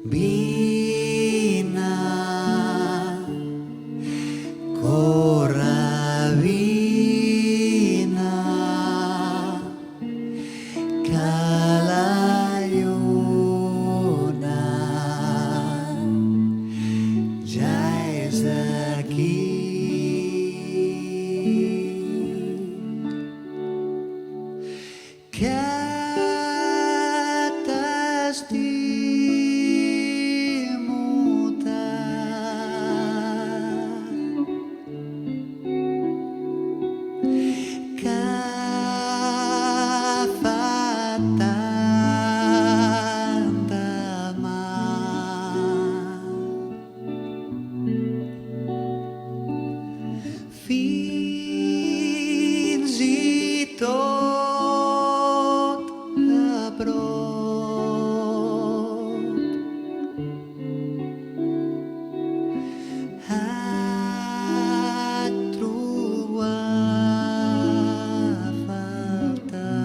Vine, corre, vine, que la lluna ja és aquí. Que t'estimo tant, que fa tant de mal. Fins i tot a prop et trobar a faltar.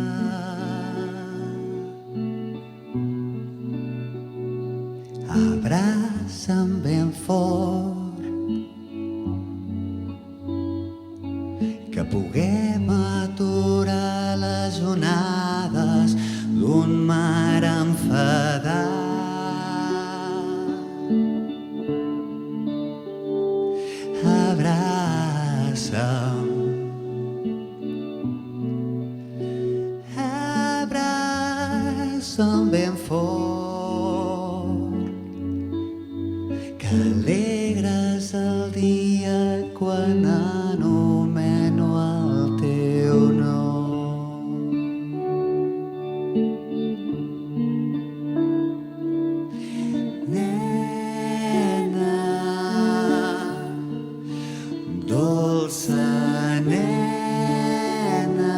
Abraça'm ben fort, que puguem aturar les onades d'un mar enfadat. Abraça'm, abraça'm ben fort, que alegres el dia quan anomeno el teu nom. Nena, dolça nena,